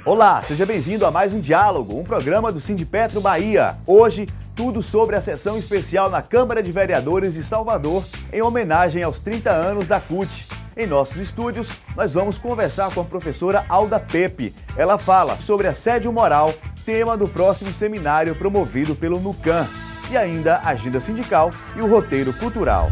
Olá, seja bem-vindo a mais um Diálogo, um programa do Sindipetro Bahia. Hoje, tudo sobre a sessão especial na Câmara de Vereadores de Salvador, em homenagem aos 30 anos da CUT. Em nossos estúdios, nós vamos conversar com a professora Alda Pepe. Ela fala sobre assédio moral, tema do próximo seminário promovido pelo NUCAM, e ainda a agenda sindical e o roteiro cultural.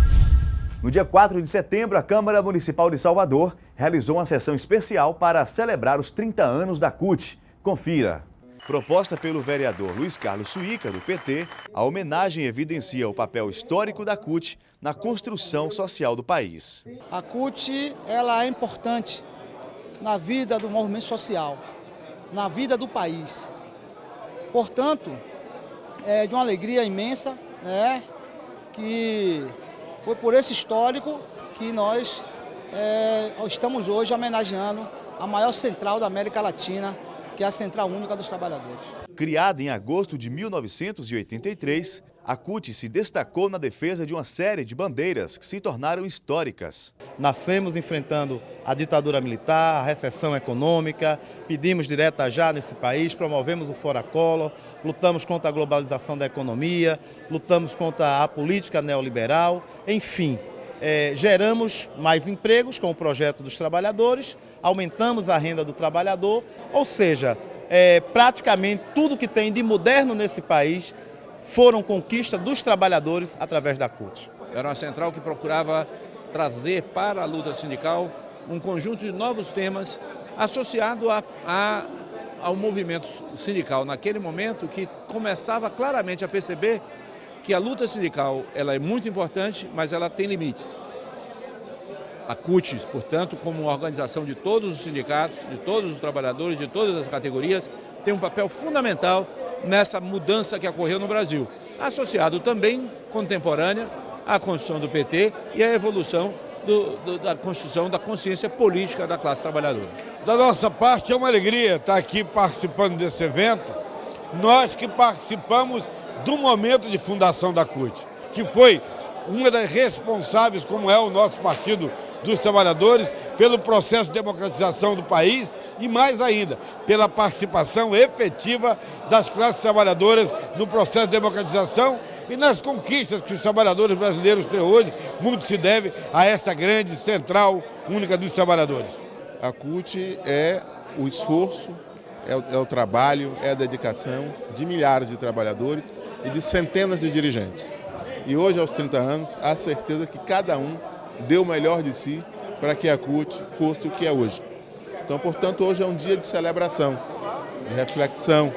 No dia 4 de setembro, a Câmara Municipal de Salvador realizou uma sessão especial para celebrar os 30 anos da CUT. Confira. Proposta pelo vereador Luiz Carlos Suíca, do PT, a homenagem evidencia o papel histórico da CUT na construção social do país. A CUT ela é importante na vida do movimento social, na vida do país. Portanto, é de uma alegria imensa, que foi por esse histórico que nós estamos hoje homenageando a maior central da América Latina, que é a Central Única dos Trabalhadores. Criada em agosto de 1983, a CUT se destacou na defesa de uma série de bandeiras que se tornaram históricas. Nascemos enfrentando a ditadura militar, a recessão econômica, pedimos direta já nesse país, promovemos o Fora Collor, lutamos contra a globalização da economia, lutamos contra a política neoliberal, enfim, geramos mais empregos com o projeto dos trabalhadores, aumentamos a renda do trabalhador, ou seja, praticamente tudo que tem de moderno nesse país foram conquistas dos trabalhadores através da CUT. Era uma central que procurava trazer para a luta sindical um conjunto de novos temas associado ao movimento sindical naquele momento, que começava claramente a perceber que a luta sindical ela é muito importante, mas ela tem limites. A CUT, portanto, como uma organização de todos os sindicatos, de todos os trabalhadores, de todas as categorias, tem um papel fundamental nessa mudança que ocorreu no Brasil, associado também, contemporânea, à Constituição do PT e à evolução da construção da consciência política da classe trabalhadora. Da nossa parte é uma alegria estar aqui participando desse evento, nós que participamos do momento de fundação da CUT, que foi uma das responsáveis, como é o nosso Partido dos Trabalhadores, pelo processo de democratização do país e, mais ainda, pela participação efetiva das classes trabalhadoras no processo de democratização e nas conquistas que os trabalhadores brasileiros têm hoje. Muito se deve a essa grande Central Única dos Trabalhadores. A CUT é o esforço, é o trabalho, é a dedicação de milhares de trabalhadores e de centenas de dirigentes. E hoje, aos 30 anos, há certeza que cada um deu o melhor de si para que a CUT fosse o que é hoje. Então, portanto, hoje é um dia de celebração, de reflexão,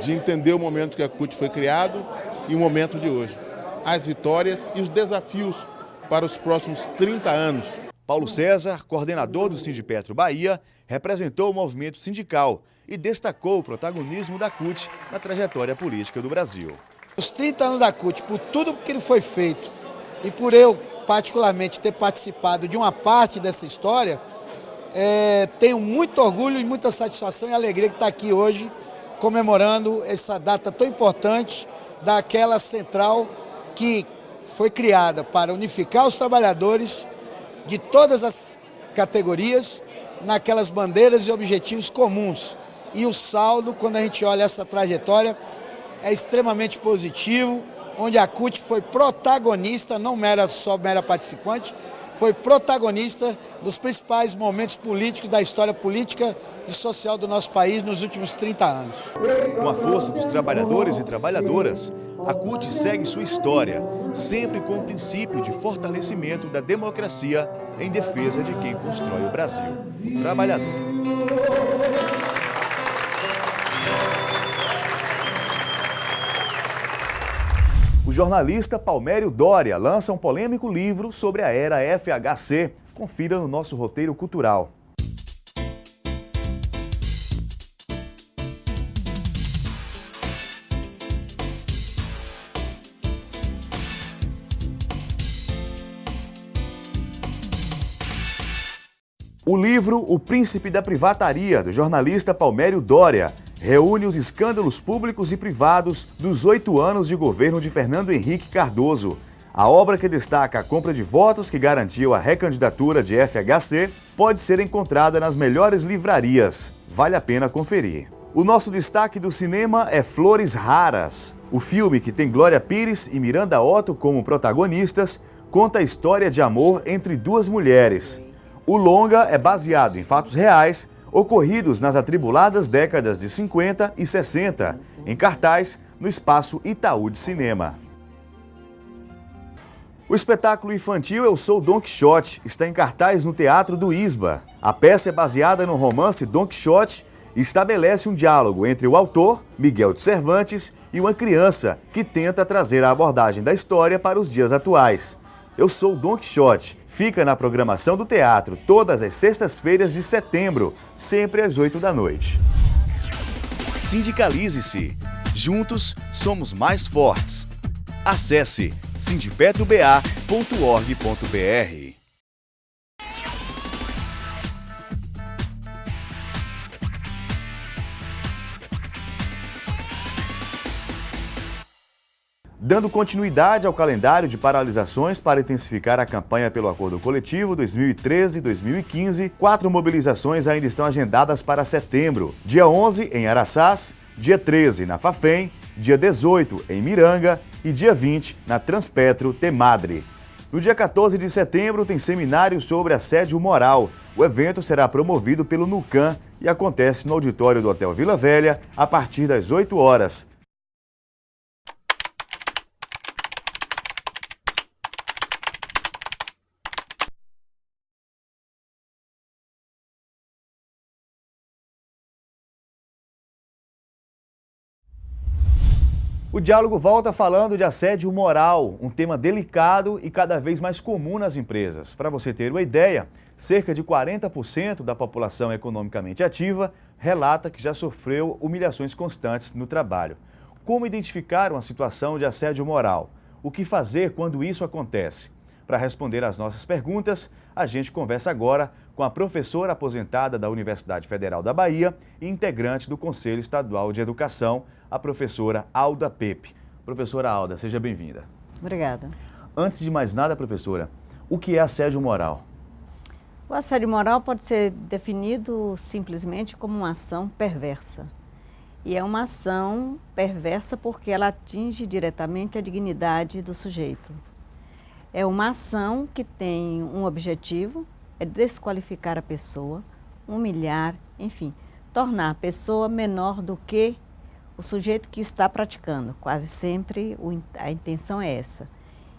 de entender o momento que a CUT foi criado e o momento de hoje. As vitórias e os desafios para os próximos 30 anos. Paulo César, coordenador do Sindipetro Bahia, representou o movimento sindical e destacou o protagonismo da CUT na trajetória política do Brasil. Os 30 anos da CUT, por tudo que ele foi feito e por eu, particularmente, ter participado de uma parte dessa história, tenho muito orgulho e muita satisfação e alegria de estar aqui hoje comemorando essa data tão importante daquela central que foi criada para unificar os trabalhadores de todas as categorias naquelas bandeiras e objetivos comuns. E o saldo, quando a gente olha essa trajetória, é extremamente positivo, onde a CUT foi protagonista, não só mera participante, foi protagonista dos principais momentos políticos da história política e social do nosso país nos últimos 30 anos. Com a força dos trabalhadores e trabalhadoras, a CUT segue sua história, sempre com o princípio de fortalecimento da democracia em defesa de quem constrói o Brasil, o trabalhador. O jornalista Palmério Doria lança um polêmico livro sobre a era FHC. Confira no nosso roteiro cultural. O livro O Príncipe da Privataria, do jornalista Palmério Doria, reúne os escândalos públicos e privados dos 8 anos de governo de Fernando Henrique Cardoso. A obra que destaca a compra de votos que garantiu a recandidatura de FHC pode ser encontrada nas melhores livrarias. Vale a pena conferir. O nosso destaque do cinema é Flores Raras. O filme, que tem Glória Pires e Miranda Otto como protagonistas, conta a história de amor entre duas mulheres. O longa é baseado em fatos reais ocorridos nas atribuladas décadas de 50 e 60, em cartaz no Espaço Itaú de Cinema. O espetáculo infantil Eu Sou Don Quixote está em cartaz no Teatro do Isba. A peça é baseada no romance Don Quixote e estabelece um diálogo entre o autor, Miguel de Cervantes, e uma criança que tenta trazer a abordagem da história para os dias atuais. Eu Sou Don Quixote fica na programação do teatro todas as sextas-feiras de setembro, sempre às 8 da noite. Sindicalize-se. Juntos somos mais fortes. Acesse sindipetroba.org.br. Dando continuidade ao calendário de paralisações para intensificar a campanha pelo Acordo Coletivo 2013-2015, 4 mobilizações ainda estão agendadas para setembro. Dia 11, em Araçás, dia 13, na Fafem, dia 18, em Miranga e dia 20, na Transpetro Temadre. No dia 14 de setembro, tem seminário sobre assédio moral. O evento será promovido pelo NUCAM e acontece no auditório do Hotel Vila Velha a partir das 8 horas. O diálogo volta falando de assédio moral, um tema delicado e cada vez mais comum nas empresas. Para você ter uma ideia, cerca de 40% da população economicamente ativa relata que já sofreu humilhações constantes no trabalho. Como identificar uma situação de assédio moral? O que fazer quando isso acontece? Para responder às nossas perguntas, a gente conversa agora com a professora aposentada da Universidade Federal da Bahia e integrante do Conselho Estadual de Educação, a professora Alda Pepe. Professora Alda, seja bem-vinda. Obrigada. Antes de mais nada, professora, o que é assédio moral? O assédio moral pode ser definido simplesmente como uma ação perversa. E é uma ação perversa porque ela atinge diretamente a dignidade do sujeito. É uma ação que tem um objetivo, é desqualificar a pessoa, humilhar, enfim, tornar a pessoa menor do que o sujeito que está praticando. Quase sempre a intenção é essa.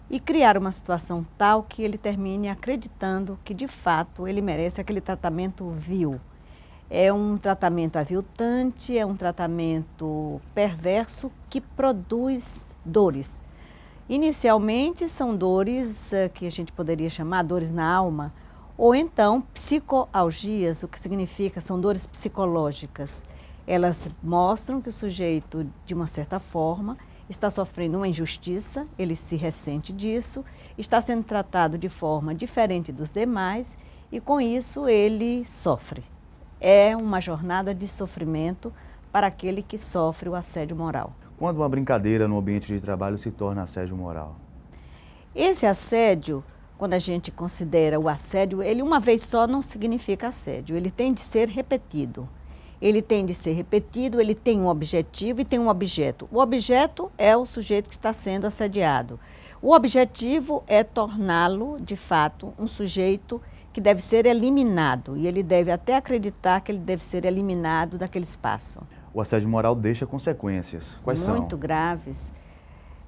E criar uma situação tal que ele termine acreditando que, de fato, ele merece aquele tratamento vil. É um tratamento aviltante, é um tratamento perverso que produz dores. Inicialmente são dores que a gente poderia chamar dores na alma, ou então psicoalgias, o que significa são dores psicológicas. Elas mostram que o sujeito, de uma certa forma, está sofrendo uma injustiça, ele se ressente disso, está sendo tratado de forma diferente dos demais e com isso ele sofre. É uma jornada de sofrimento para aquele que sofre o assédio moral. Quando uma brincadeira no ambiente de trabalho se torna assédio moral? Esse assédio, quando a gente considera o assédio, ele uma vez só não significa assédio, ele tem de ser repetido. Ele tem de ser repetido, ele tem um objetivo e tem um objeto. O objeto é o sujeito que está sendo assediado. O objetivo é torná-lo, de fato, um sujeito que deve ser eliminado. E ele deve até acreditar que ele deve ser eliminado daquele espaço. O assédio moral deixa consequências. Quais são? Muito graves.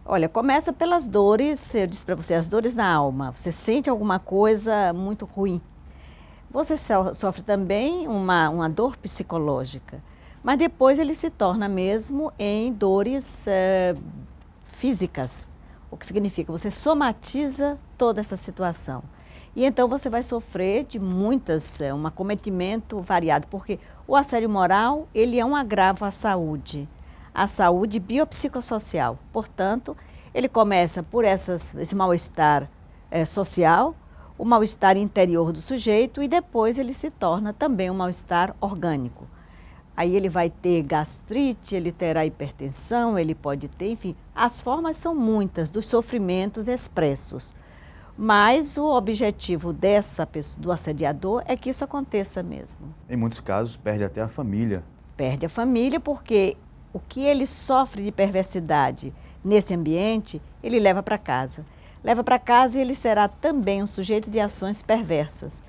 Olha, começa pelas dores, eu disse para você, as dores na alma. Você sente alguma coisa muito ruim. Você sofre também uma dor psicológica, mas depois ele se torna mesmo em dores físicas, o que significa você somatiza toda essa situação. E então você vai sofrer de um acometimento variado, porque o assédio moral, ele é um agravo à saúde biopsicossocial. Portanto, ele começa por esse mal-estar social, o mal-estar interior do sujeito e depois ele se torna também um mal-estar orgânico. Aí ele vai ter gastrite, ele terá hipertensão, ele pode ter, enfim, as formas são muitas dos sofrimentos expressos. Mas o objetivo dessa pessoa, do assediador, é que isso aconteça mesmo. Em muitos casos, perde até a família. Perde a família porque o que ele sofre de perversidade nesse ambiente, ele leva para casa. Leva para casa e ele será também um sujeito de ações perversas.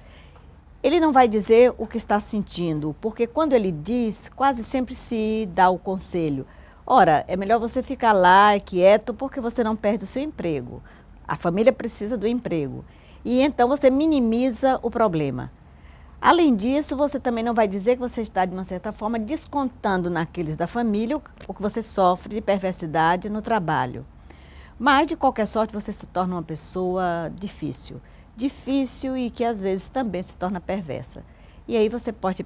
Ele não vai dizer o que está sentindo, porque quando ele diz, quase sempre se dá o conselho. Ora, é melhor você ficar lá quieto porque você não perde o seu emprego. A família precisa do emprego. E então você minimiza o problema. Além disso, você também não vai dizer que você está, de uma certa forma, descontando naqueles da família o que você sofre de perversidade no trabalho. Mas, de qualquer sorte, você se torna uma pessoa difícil. Difícil e que, às vezes, também se torna perversa. E aí você pode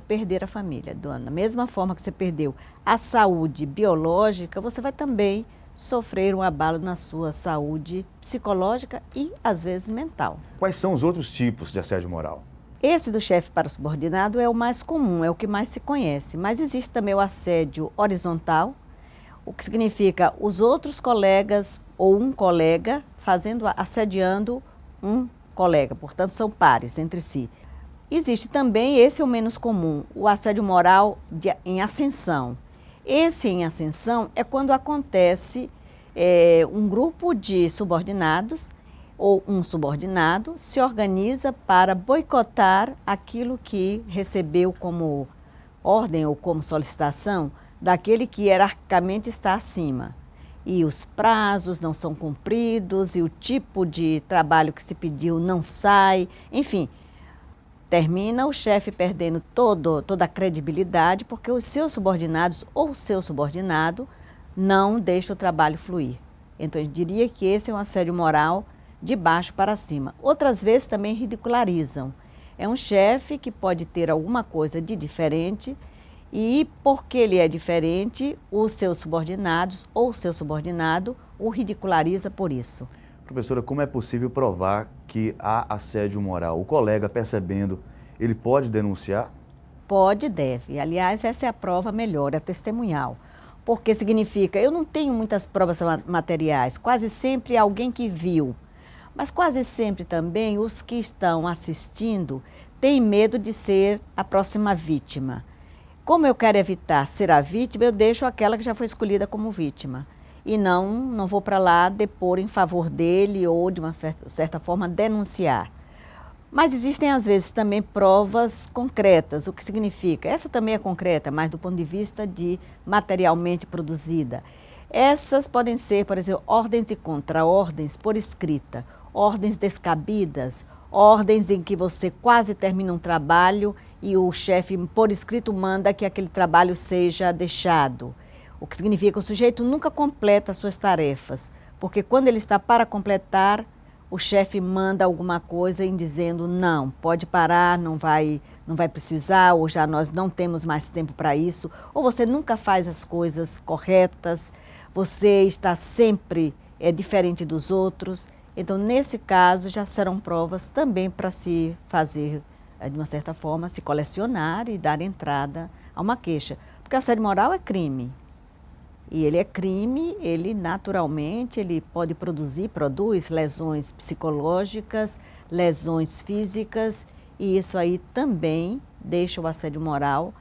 perder a família. Da mesma forma que você perdeu a saúde biológica, você vai também sofrer um abalo na sua saúde psicológica e, às vezes, mental. Quais são os outros tipos de assédio moral? Esse do chefe para o subordinado é o mais comum, é o que mais se conhece. Mas existe também o assédio horizontal, o que significa os outros colegas ou um colega assediando um colega, portanto são pares entre si. Existe também, esse é o menos comum, o assédio moral em ascensão. Esse em ascensão é quando acontece um grupo de subordinados ou um subordinado se organiza para boicotar aquilo que recebeu como ordem ou como solicitação daquele que hierarquicamente está acima. E os prazos não são cumpridos e o tipo de trabalho que se pediu não sai, enfim. Termina o chefe perdendo toda a credibilidade porque os seus subordinados ou o seu subordinado não deixa o trabalho fluir. Então, eu diria que esse é um assédio moral de baixo para cima. Outras vezes também ridicularizam. É um chefe que pode ter alguma coisa de diferente e, porque ele é diferente, os seus subordinados ou o seu subordinado o ridiculariza por isso. Professora, como é possível provar que há assédio moral? O colega, percebendo, ele pode denunciar? Pode e deve. Aliás, essa é a prova melhor, a testemunhal. Porque significa, eu não tenho muitas provas materiais, quase sempre alguém que viu. Mas quase sempre também os que estão assistindo têm medo de ser a próxima vítima. Como eu quero evitar ser a vítima, eu deixo aquela que já foi escolhida como vítima. E não vou para lá depor em favor dele ou, de uma certa forma, denunciar. Mas existem, às vezes, também provas concretas. O que significa? Essa também é concreta, mas do ponto de vista de materialmente produzida. Essas podem ser, por exemplo, ordens e contra-ordens por escrita, ordens descabidas, ordens em que você quase termina um trabalho e o chefe, por escrito, manda que aquele trabalho seja deixado. O que significa que o sujeito nunca completa as suas tarefas, porque quando ele está para completar, o chefe manda alguma coisa em dizendo não, pode parar, não vai precisar, ou já nós não temos mais tempo para isso, ou você nunca faz as coisas corretas, você está sempre diferente dos outros. Então, nesse caso, já serão provas também para se fazer, de uma certa forma, se colecionar e dar entrada a uma queixa. Porque o assédio moral é crime. E ele é crime, ele naturalmente ele produz lesões psicológicas, lesões físicas, e isso aí também deixa o assédio moral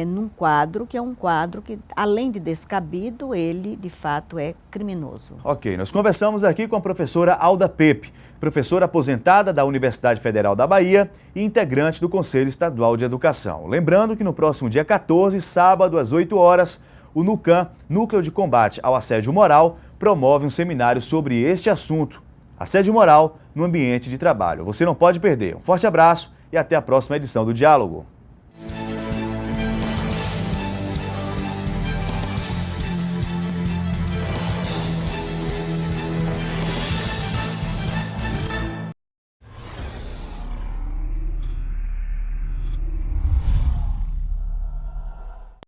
num quadro que é um quadro que, além de descabido, ele de fato é criminoso. Ok, nós conversamos aqui com a professora Alda Pepe, professora aposentada da Universidade Federal da Bahia e integrante do Conselho Estadual de Educação. Lembrando que no próximo dia 14, sábado, às 8 horas, o NUCAM, Núcleo de Combate ao Assédio Moral, promove um seminário sobre este assunto, assédio moral no ambiente de trabalho. Você não pode perder. Um forte abraço e até a próxima edição do Diálogo.